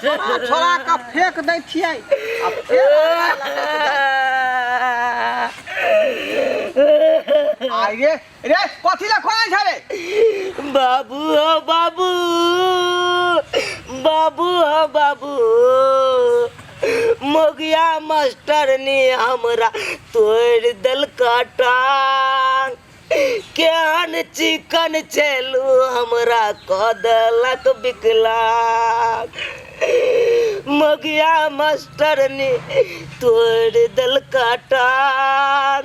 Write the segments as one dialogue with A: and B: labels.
A: छोरा का फेंक दै छियै अब आइए रे कथी ला खोला छै रे
B: बाबू हो बाबू बाबू हो बाबू मोगिया मास्टर ने हमरा तोड़ दल काटान केहन चिकन चलू हमरा कदलक बिकलांग मोगिया मास्टर ने तोड़ दल काटान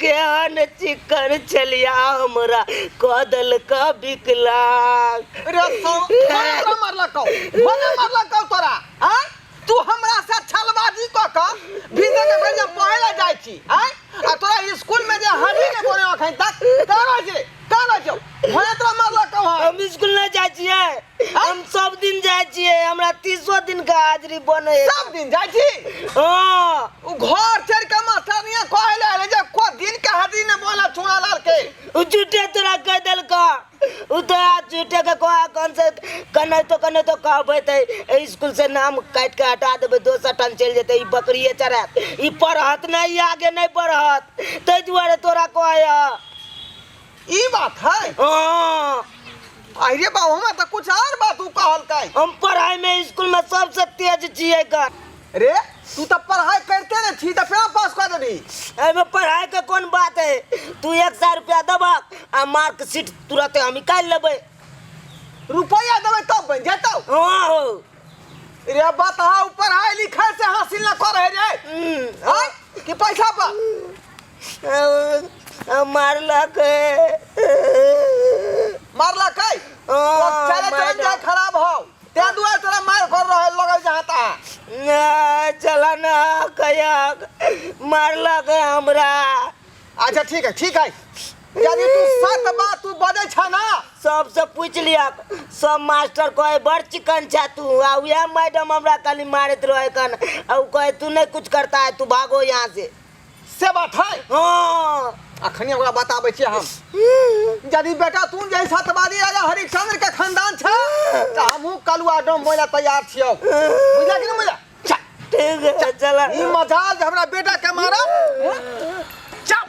B: केहन चिकन चलिया हमरा कदल का बिकलांग
A: रे मारलकौ तोरा हां तू हमरा से छलबाजी क भीतर के भेजा पढ़े जाय छी हैं आ तोरा स्कूल में जे हरी ने कोने अखन तक कानो छौ भने तोरा मारलकौ
B: हम स्कूल न जाय छियै हम सब दिन जाय छियै हमरा 30 दिन का हाजिरी बने
A: सब दिन जाय छी
B: हां
A: उ घर चढ़ के मास्टरनिया कहले रे जे को दिन के हाजिरी ने बोला छोड़ा लाल के
B: उ झूठे तोरा कह देल का उ तो झूठे के कौन से कने तो कहबे त स्कूल से नाम काट के हटा देबे दोसर टन चल जेते ई बकरिए चरत ई पढ़त नहीं आगे नहीं बढ़त तै दुआरे तोरा कहया
A: ई बात है
B: हां
A: अरे बाबू हम तो कुछ और बात तू कहल काई
B: हम पढ़ाई में स्कूल में सबसे तेज छियै का
A: रे तू तो पढ़ाई करते न छी त फेर पास कर देबी
B: एमे पढ़ाई के कौन बात है तू 100 रुपया दबा आ मार्कशीट तुरंत हम निकाल लेबै
A: रुपया देबै तब बन जेतौ
B: हां हो
A: रे बताओ पढ़ाई लिखाई से हासिल न करे रे हां कि पैसा पर
B: मारलक
A: तो चले खराब हो ते दुआ तोरा मार कर रहे लगल जहाता
B: चला ना कया मारलक हमरा
A: अच्छा ठीक है यदि तू सच बात तू बजे छ ना
B: सबसे पूछ लिया सब मास्टर कहे बड़ चिकन छा तू आ उहे मैडम हमरा खाली मारत रहे कन आ कहे तू नहीं कुछ करता है तू भागो यहाँ से
A: बात है
B: हां
A: अखनी हमरा बताबै छी हम यदि बेटा तू जे सतवादी राजा हरिश्चंद्र के खानदान छ त हमहु कलुआ डम बोला तैयार छियौ बुझा कि न बुझा
B: ठीक है चला
A: ई मजाल जे हमरा बेटा के मारब चल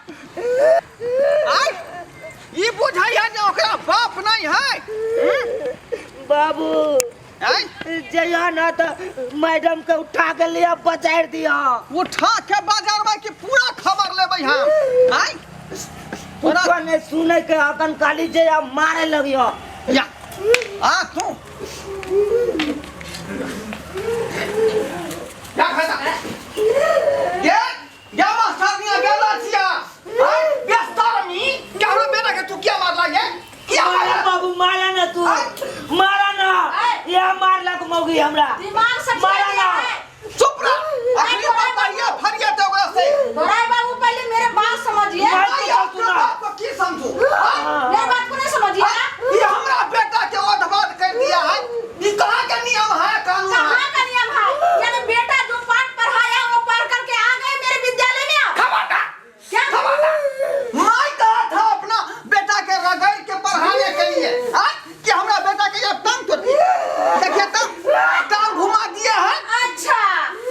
A: आई ई बुझाइया जे ओकरा बाप नहीं है
B: बाबू जया ना तो मैडम के उठा के लिया बचार दिया
A: उठा के बाजार में की पूरा खबर लेबै हम आई
B: पूरा ने सुने के अकन काली जया मारे लगियो
A: या आ तू या खाता ये मास्टर निया गेला छिया आई बेस्तारमी क्या हमरा बेटा के तू क्या मार लागे क्या
B: मारा बाबू मारा ना तू मारा ना ये मारलक मौगी हमरा
C: दिमाग से
B: मारा ना
A: चुप रह अखनी बताइए फरिया तो ओकरा से
C: बड़ाई बाबू पहले मेरे बात समझिए
A: आपको की समझू
C: मेरे बात को नहीं समझिए
A: ये हमरा बेटा के ओढ़बाद कर दिया है ये कहां का नियम है कानून है
C: कहां का नियम है यानी बेटा जो पाठ पढ़ाया वो पढ़ करके आ गए मेरे विद्यालय में
A: खबाटा
C: क्या
A: खबाटा मैं कहा था अपना बेटा के रगड़ के पढ़ाने के लिए हां कि हमरा बेटा के ये टांग तो देखिए तो टांग घुमा दिया है
C: अच्छा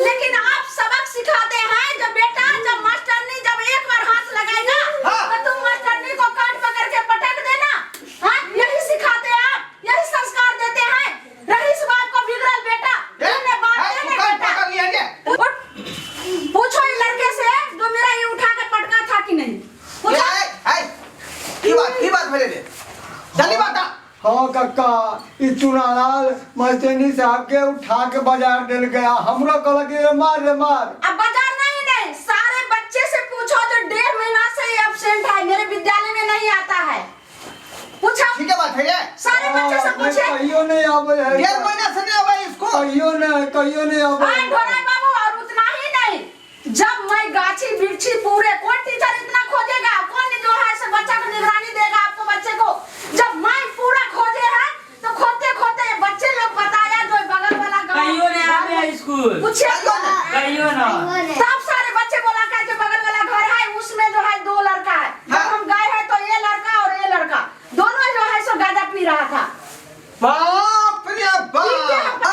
C: लेकिन आप सबक सिखाते हैं जब बेटा जब मास्टरनी जब एक बार हाथ लगाएगा तो तुम मास्टरनी को कान पकड़ के पटक देना हां यही सिखाते हैं आप यही संस्कार देते हैं रईस बाप को बिगड़ल बेटा तुमने बात देने बेटा
A: पकड़ लिया ये
C: पूछो इस लड़के से जो मेरा ये उठा के पटका था कि नहीं पूछो
A: की बात भेले रे जल्दी बता
D: हाँ काका ई चुनालाल मस्तेनी साहब के उठा के बाजार दिल गया हमरो कहल कि मार
C: अब बाजार नहीं सारे बच्चे से पूछो जो 1.5 महीना से एब्सेंट है मेरे विद्यालय में नहीं आता है पूछो
A: ठीक है बात है ये
C: सारे बच्चे से पूछे
D: कहियो नहीं आवे है
A: 1.5 महीना से नहीं आवे इसको
D: कहियो नहीं आवे
C: हां ढोराई बाबू और उतना ही नहीं जब मैं गाछी बिरछी पूरे कौन टीचर इतना खोजेगा कौन जो है से बच्चा को निगरानी देगा आपको बच्चे को जब मैं पूरा खोजे है तो खोदते बच्चे लोग बताया जो बगल वाला गांव
B: कहियो नहीं आवे स्कूल
C: पूछे
B: कहियो ना
C: सब सारे बच्चे बोला का जो बगल वाला घर है उसमें जो है 2 लड़का है जब हम गए हैं तो ये लड़का और ये लड़का दोनों जो है सो गांजा पी रहा था
A: बाप रे बाप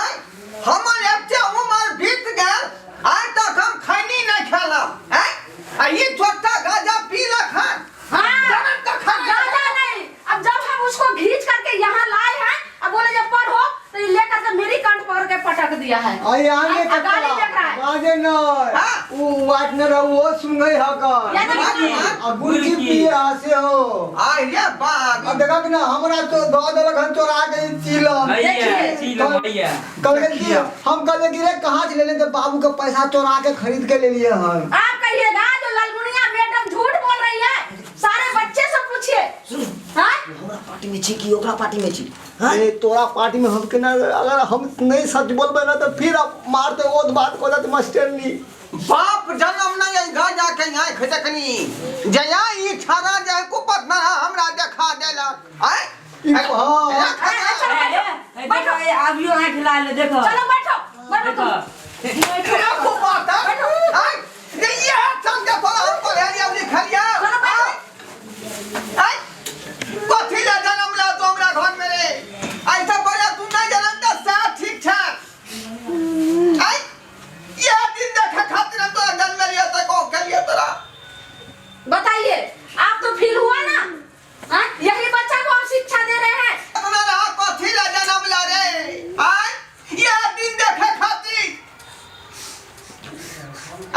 C: लिया है
D: आई आगे
C: आ, गाली देख रहा है।
D: आगे न
A: हाँ।
D: वो वाट न रहो वो सुन गई
C: या
D: हकर
C: नहीं?
D: अब गुरकी पिए हंसे हो
A: ये बात
D: अब देखा कि ना हमरा तो दो दलखन चोरा के चीलो कल के हम कल के रे कहां से ले ले तो बाबू का पैसा चोरा के खरीद के ले लिए हम
C: आप कहिएगा जो ललमुनिया मैडम झूठ बोल रही है सारे बच्चे से पूछिए हाँ
B: हमरा पार्टी में छी कि ओकरा पार्टी में छी हां
D: ए तोरा पार्टी में हम के ना अगर हम नहीं सच बोलबे ना तो फिर अब मारते ओद बात को जात मास्टर नी
A: बाप जन्म नहीं है घर जाके यहाँ खटकनी जया ई छारा जाए कुपत ना हमरा देखा देला आय
C: बैठो
E: आबियो आँख लाल देखो
C: चलो बैठो बैठो
E: देखो
A: खूब बात है आय ये संग के तोरा हमको ले लिया लिखलिया आय कथी ले जन्म ला तो हमरा घर में रे ऐसा बोला तू नहीं जन्म तो सा ठीक ठाक आय ये दिन देखे खातिर हम तोरा जन्म लिया तो को के लिए तोरा
C: बताइए आप तो फील हुआ ना हाँ यही बच्चा को आप शिक्षा दे रहे हैं
A: अपना रहा कथी ला जन्म ला रे आय ये दिन देखे खातिर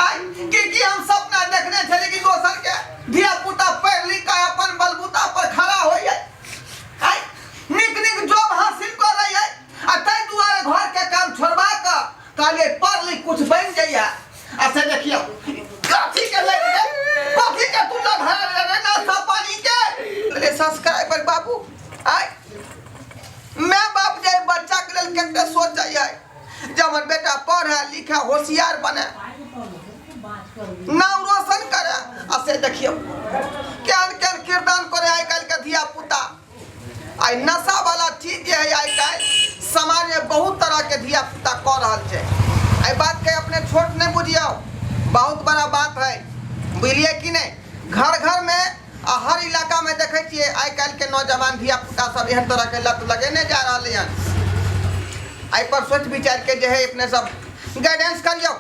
A: आय कि हम सपना देखने छले कि दोसर के धिया पुता पढ़ लिख के अपन बलबूता पर खड़ा हो जाए आय निक निक जॉब हासिल कर रही है आ तै दुआरे घर के काम छोड़वा के काले पढ़ लिख कुछ बन जाइए ऐसे देखियो कथी के लग गए कथी के तू लोग रे ना सब पानी के ले सब्सक्राइबर बाबू आय मैं बाप जे बच्चा के लेल केते सोच जाइए जब हमर बेटा पढ़े लिखे होशियार बने नाम रोशन करे ऐसे देखियो केन केन कीर्तन करे आइ काल के धिया पुता आई नशा वाला चीज जे है आई काल समाज में बहुत तरह के धिया पुता कर रहल छै आई बात के अपने छोट नहीं बुझियो बहुत बड़ा बात है बुझलिए कि नहीं घर घर में आ हर इलाका में देखे छिए आई काल के नौजवान धिया पुता सब एहन तरह के लत लगेने जा रहले हैं आई पर सोच विचार के जे है अपने सब गाइडेंस करियो